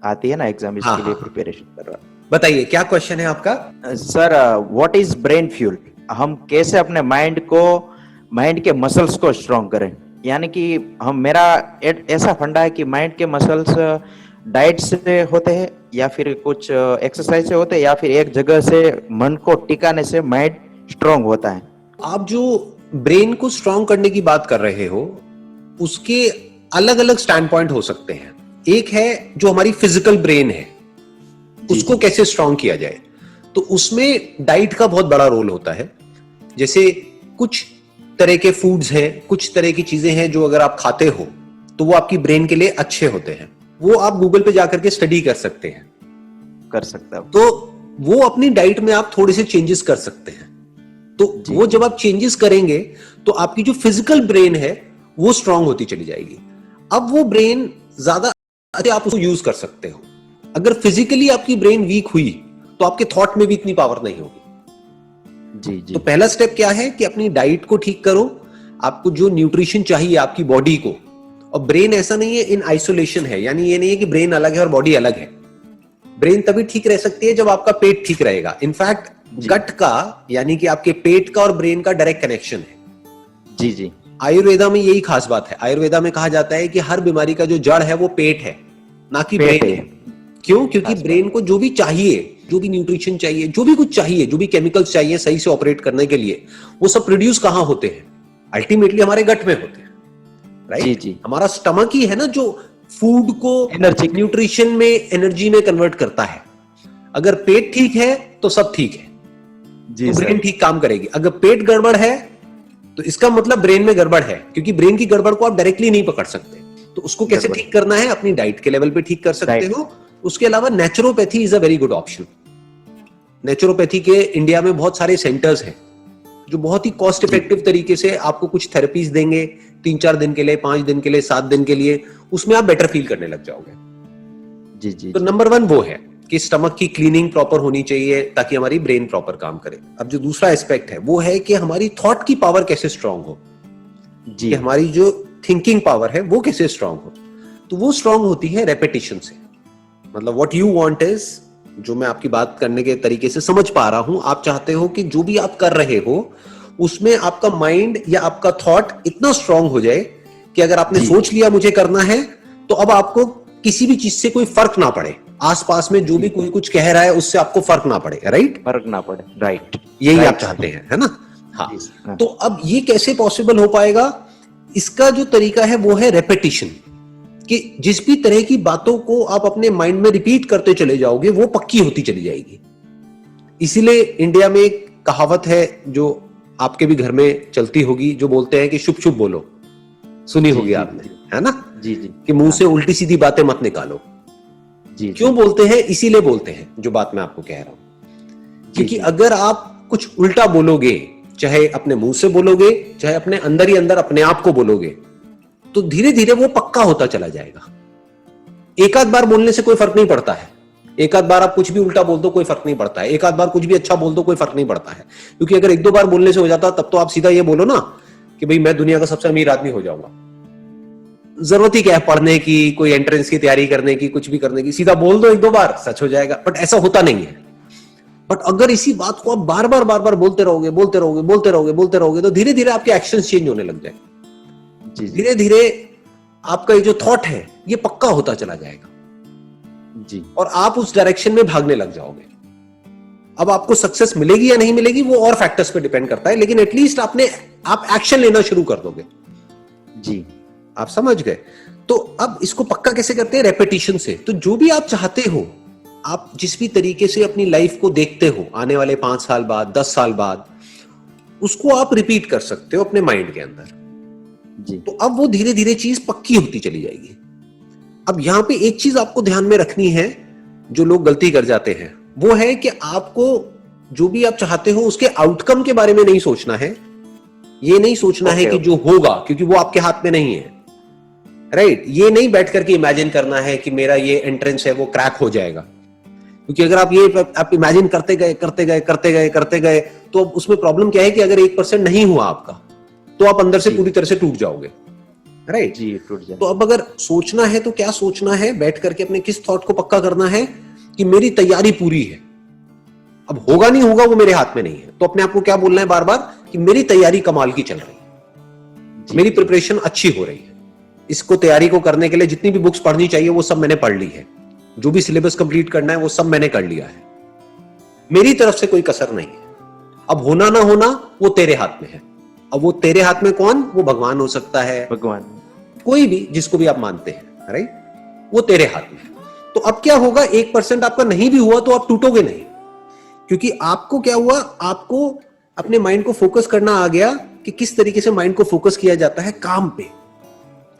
आती है ना एग्जाम, हाँ इसके लिए हाँ, प्रिपरेशन कर रहा बताइए क्या क्वेश्चन है आपका। हूँ sir. What is brain fuel? हम कैसे अपने माइंड के मसल्स को स्ट्रॉन्ग करें? यानी कि हम मेरा ऐसा फंडा है कि माइंड के मसल्स डाइट से होते हैं, या फिर कुछ एक्सरसाइज से होते हैं, या फिर एक जगह से मन को टिकाने से माइंड स्ट्रॉन्ग होता है। आप जो ब्रेन को स्ट्रांग करने की बात कर रहे हो उसके अलग अलग स्टैंड पॉइंट हो सकते हैं। एक है जो हमारी फिजिकल ब्रेन है, जी उसको जी कैसे स्ट्रांग किया जाए, तो उसमें डाइट का बहुत बड़ा रोल होता है। जैसे कुछ तरह के फूड्स हैं, कुछ तरह की चीजें हैं जो अगर आप खाते हो तो वो आपकी ब्रेन के लिए अच्छे होते हैं। वो आप गूगल पे जाकर के स्टडी कर सकते हैं। कर सकता हूँ। तो वो अपनी डाइट में आप थोड़े से चेंजेस कर सकते हैं। तो जी वो जी जब आप चेंजेस करेंगे तो आपकी जो फिजिकल ब्रेन है वो स्ट्रांग होती चली जाएगी। अब वो ब्रेन ज्यादा आप उसको यूज कर सकते हो। अगर फिजिकली आपकी ब्रेन वीक हुई तो आपके थॉट में भी इतनी पावर नहीं होगी। जी जी तो पहला स्टेप क्या है कि अपनी डाइट को ठीक करो। आपको जो न्यूट्रिशन चाहिए आपकी बॉडी को, और ब्रेन ऐसा नहीं है इन आइसोलेशन है, यानी ये नहीं है कि ब्रेन अलग है और बॉडी अलग है। ब्रेन तभी ठीक रह सकती है जब आपका पेट ठीक रहेगा। इनफैक्ट जी गट का, यानी कि आपके पेट का और ब्रेन का डायरेक्ट कनेक्शन है। जी जी आयुर्वेदा में यही खास बात है। आयुर्वेदा में कहा जाता है कि हर बीमारी का जो जड़ है वो पेट है, ना कि पेट ब्रेन है। है। क्यों? क्योंकि खास ब्रेन को जो भी चाहिए, जो भी न्यूट्रिशन चाहिए, जो भी कुछ चाहिए, जो भी केमिकल्स चाहिए सही से ऑपरेट करने के लिए, वो सब प्रोड्यूस कहां होते हैं? अल्टीमेटली हमारे गट में होते हैं। जी राइट? जी हमारा स्टमक ही है ना जो फूड को एनर्जी। न्यूट्रिशन में, एनर्जी में कन्वर्ट करता है। अगर पेट ठीक है तो सब ठीक है, जी तो ब्रेन सर। ठीक काम करेगी। अगर पेट गड़बड़ है तो इसका मतलब ब्रेन में गड़बड़ है, क्योंकि ब्रेन की गड़बड़ को आप डायरेक्टली नहीं पकड़ सकते। तो उसको कैसे गड़बड़। ठीक करना है? अपनी डाइट के लेवल पे ठीक कर सकते डाइट। हो। उसके अलावा naturopathy is a very good option. Naturopathy के इंडिया में बहुत सारे सेंटर्स हैं जो बहुत ही कॉस्ट जी इफेक्टिव तरीके से आपको कुछ थेरेपीज देंगे, 3-4 दिन के लिए, 5 दिन के लिए, 7 दिन के लिए। उसमें आप बेटर फील करने लग जाओगे। जी जी तो जी नंबर 1 वो है कि स्टमक की क्लीनिंग प्रॉपर होनी चाहिए ताकि हमारी ब्रेन प्रॉपर काम करे। अब जो दूसरा एस्पेक्ट है वो है कि हमारी थॉट की पावर कैसे स्ट्रांग हो, जी कि हमारी जो थिंकिंग पावर है वो कैसे स्ट्रांग हो। तो वो स्ट्रांग होती है रेपिटेशन से। मतलब व्हाट यू वांट इज, जो मैं आपकी बात करने के तरीके से समझ पा रहा हूं, आप चाहते हो कि जो भी आप कर रहे हो उसमें आपका माइंड या आपका थॉट इतना स्ट्रांग हो जाए कि अगर आपने जी सोच लिया मुझे करना है, तो अब आपको किसी भी चीज से कोई फर्क ना पड़े। आसपास में जो भी जी। कोई कुछ कह रहा है उससे आपको फर्क ना पड़े। राइट? फर्क ना पड़े। राइट। यही आप राइट चाहते सर। हैं, है ना? हाँ। जी हाँ। तो अब ये कैसे पॉसिबल हो पाएगा? इसका जो तरीका है वो है रेपिटेशन। कि जिस भी तरह की बातों को आप अपने माइंड में रिपीट करते चले जाओगे वो पक्की होती चली जाएगी। इसीलिए इंडिया में एक कहावत है जो आपके भी घर में चलती होगी, जो बोलते हैं कि शुभ शुभ बोलो। सुनी जी होगी जी आपने, जी है ना? जी जी कि मुंह हाँ। से उल्टी सीधी बातें मत निकालो। जी क्यों जी बोलते हैं? इसीलिए बोलते हैं जो बात मैं आपको कह रहा हूं। जी क्योंकि जी अगर आप कुछ उल्टा बोलोगे, चाहे अपने मुंह से बोलोगे, चाहे अपने अंदर ही अंदर अपने आप को बोलोगे, तो धीरे धीरे वो पक्का होता चला जाएगा। एक आध बार बोलने से कोई फर्क नहीं पड़ता है। एक आध बार आप कुछ भी उल्टा बोल दो कोई फर्क नहीं पड़ता है। एक आध बार कुछ भी अच्छा बोल दो कोई फर्क नहीं पड़ता है। क्योंकि अगर 1-2 बार बोलने से हो जाता तब तो आप सीधा ये बोलो ना कि भाई मैं दुनिया का सबसे अमीर आदमी हो जाऊंगा। जरूरत ही क्या है पढ़ने की, कोई एंट्रेंस की तैयारी करने की, कुछ भी करने की? सीधा बोल दो 1-2 बार, सच हो जाएगा। बट ऐसा होता नहीं है। बट अगर इसी बात को आप बार बार बोलते रहोगे, बोलते रहोगे, बोलते रहोगे, बोलते रहोगे, तो धीरे धीरे आपके एक्शंस चेंज होने लग जाएंगे। जी जी धीरे धीरे आपका ये जो थॉट है ये पक्का होता चला जाएगा जी और आप उस डायरेक्शन में भागने लग जाओगे। अब आपको सक्सेस मिलेगी या नहीं मिलेगी वो और फैक्टर्स पे डिपेंड करता है, लेकिन एटलीस्ट आप एक्शन लेना शुरू कर दोगे। जी आप समझ गए? तो अब इसको पक्का कैसे करते हैं? रेपिटेशन से। तो जो भी आप चाहते हो, आप जिस भी तरीके से अपनी लाइफ को देखते हो आने वाले 5 साल बाद, 10 साल बाद, उसको आप रिपीट कर सकते हो अपने माइंड के अंदर। जी तो अब वो धीरे धीरे चीज पक्की होती चली जाएगी। अब यहां पे एक चीज आपको ध्यान में रखनी है, जो लोग गलती कर जाते हैं, वो है कि आपको जो भी आप चाहते हो उसके आउटकम के बारे में नहीं सोचना है। ये नहीं सोचना है कि जो होगा, क्योंकि वो आपके हाथ में नहीं है। राइट? ये नहीं बैठ करके इमेजिन करना है कि मेरा ये एंट्रेंस है वो क्रैक हो जाएगा। क्योंकि अगर आप इमेजिन करते गए करते गए करते गए करते गए, तो उसमें प्रॉब्लम क्या है कि अगर 1% नहीं हुआ आपका, तो आप अंदर से पूरी तरह से टूट जाओगे। राइट? जी टूट जाए। तो अब अगर सोचना है तो क्या सोचना है, बैठ करके अपने किस थॉट को पक्का करना है कि मेरी तैयारी पूरी है। अब होगा नहीं होगा वो मेरे हाथ में नहीं है, तो अपने आप को क्या बोलना है बार बार कि मेरी तैयारी कमाल की चल रही है, जी, मेरी प्रिपरेशन अच्छी हो रही है। इसको तैयारी को करने के लिए जितनी भी बुक्स पढ़नी चाहिए वो सब मैंने पढ़ ली है, जो भी सिलेबस कंप्लीट करना है वो सब मैंने कर लिया है, मेरी तरफ से कोई कसर नहीं है। अब होना ना होना वो तेरे हाथ में है। अब वो तेरे हाथ में कौन? वो भगवान हो सकता है, भगवान। कोई भी जिसको भी आप मानते हैं, राइट? वो तेरे हाथ में है। तो अब क्या होगा, 1% आपका नहीं भी हुआ तो आप टूटोगे नहीं, क्योंकि आपको क्या हुआ, आपको अपने माइंड को फोकस करना आ गया कि किस तरीके से माइंड को फोकस किया जाता है काम पे।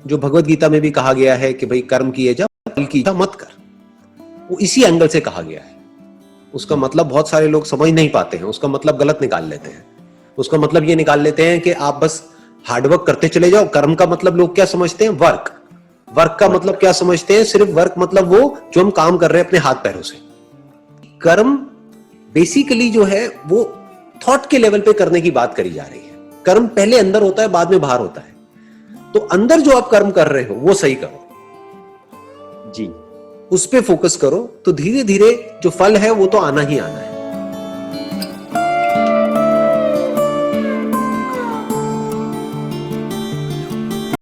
जो भगवत गीता में भी कहा गया है कि भाई कर्म किए जा, फल की इच्छा मत कर, वो इसी एंगल से कहा गया है। उसका मतलब बहुत सारे लोग समझ नहीं पाते हैं, उसका मतलब गलत निकाल लेते हैं। उसका मतलब ये निकाल लेते हैं कि आप बस हार्डवर्क करते चले जाओ। कर्म का मतलब लोग क्या समझते हैं? वर्क। वर्क का मतलब क्या समझते हैं? सिर्फ वर्क मतलब वो जो हम काम कर रहे हैं अपने हाथ पैरों से। कर्म बेसिकली जो है वो थॉट के लेवल पे करने की बात करी जा रही है। कर्म पहले अंदर होता है, बाद में बाहर होता है। तो अंदर जो आप कर्म कर रहे हो वो सही करो, जी उस पे फोकस करो, तो धीरे धीरे जो फल है वो तो आना ही आना है।